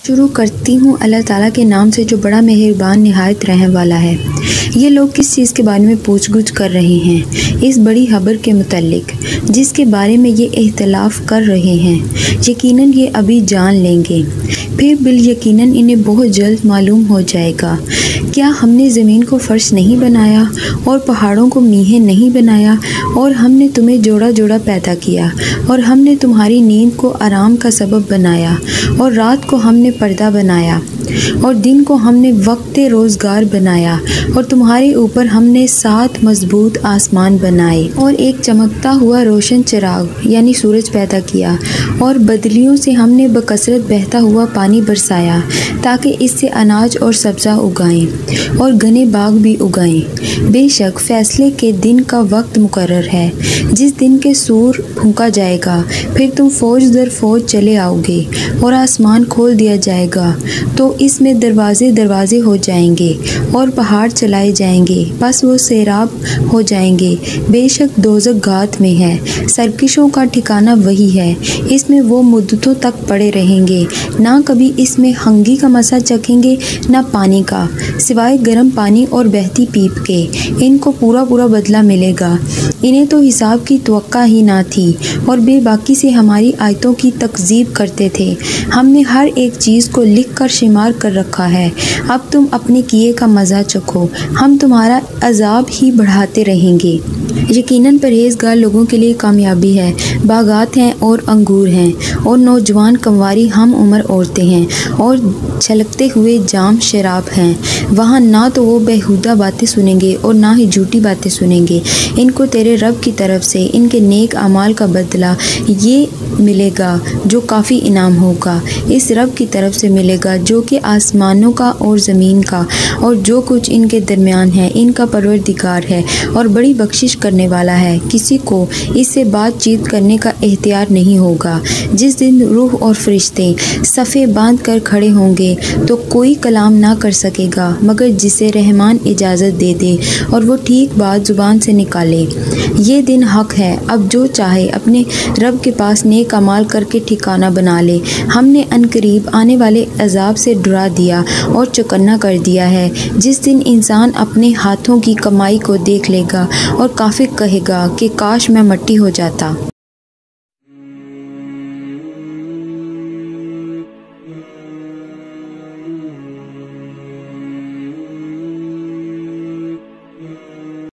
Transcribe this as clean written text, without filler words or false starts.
شروع کرتی ہوں اللہ تعالیٰ کے نام سے جو بڑا مہربان نہایت رحم والا ہے۔ یہ لوگ کس چیز کے بارے میں پوچھ گچھ کر رہے ہیں؟ اس بڑی خبر کے متعلق جس کے بارے میں یہ اختلاف کر رہے ہیں۔ یقیناً یہ ابھی جان لیں گے، پھر بالیقیناً انہیں بہت جلد معلوم ہو جائے گا۔ کیا ہم نے زمین کو فرش نہیں بنایا اور پہاڑوں کو میخیں نہیں بنایا، اور ہم نے تمہیں جوڑا جوڑا پیدا کیا، اور ہم نے تمہاری نیند کو آرام کا سبب بنایا، اور رات کو ہم نے پردہ بنایا، اور دن کو ہم نے وقت روزگار بنایا، اور تمہارے اوپر ہم نے 7 مضبوط آسمان بنائے، اور ایک چمکتا ہوا روشن چراغ یعنی سورج پیدا کیا، اور بدلیوں سے ہم نے بکثرت بہتا ہوا پانی برسایا تاکہ اس سے اناج اور سبزہ اگائیں اور گھنے باغ بھی اگائیں۔ بے شک فیصلے کے دن کا وقت مقرر ہے، جس دن کے سور پھونکا جائے گا، پھر تم فوج در فوج چلے آؤ گے، اور آسمان کھول دیا جائے گا تو اس میں دروازے دروازے ہو جائیں گے اور پہاڑ چلائے جائیں گے، بس وہ سیراب ہو جائیں گے۔ بے شک دوزخ گھات میں ہے، سرکشوں کا ٹھکانہ وہی ہے، اس میں وہ مدتوں تک پڑے رہیں گے، نہ کبھی اس میں ہنگی کا مزہ چکھیں گے نہ پانی کا، سوائے گرم پانی اور بہتی پیپ کے۔ ان کو پورا پورا بدلہ ملے گا۔ انہیں تو حساب کی توقع ہی نہ تھی، اور بے باکی سے ہماری آیتوں کی تکذیب کرتے تھے۔ ہم نے ہر ایک چیز کو لکھ کر شمار کر رکھا ہے، اب تم اپنے کیے کا مزہ چکھو، ہم تمہارا عذاب ہی بڑھاتے رہیں گے۔ یقیناً پرہیزگار لوگوں کے لیے کامیابی ہے، باغات ہیں اور انگور ہیں، اور نوجوان کنواری ہم عمر عورتیں ہیں، اور چھلکتے ہوئے جام شراب ہیں۔ وہاں نہ تو وہ بیہودہ باتیں سنیں گے اور نہ ہی جھوٹی باتیں سنیں گے۔ ان کو تیرے رب کی طرف سے ان کے نیک اعمال کا بدلہ یہ ملے گا جو کافی انعام ہوگا، اس رب کی طرف سے ملے گا جو کہ آسمانوں کا اور زمین کا اور جو کچھ ان کے درمیان ہے، ان کا پروردگار ہے اور بڑی بخشش کرنے والا ہے۔ کسی کو اس سے بات چیت کرنے کا اختیار نہیں ہوگا۔ جس دن روح اور فرشتے صفیں باندھ کر کھڑے ہوں گے تو کوئی کلام نہ کر سکے گا مگر جسے رحمان اجازت دے دے اور وہ ٹھیک بات زبان سے نکالے۔ یہ دن حق ہے، اب جو چاہے اپنے رب کے پاس نیک اعمال کر کے ٹھکانہ بنا لے۔ ہم نے عنقریب آنے والے عذاب سے ڈرا دیا اور چوکنا کر دیا ہے، جس دن انسان اپنے ہاتھوں کی کمائی کو دیکھ لے گا اور کافر کہے گا کہ کاش میں مٹی ہو جاتا۔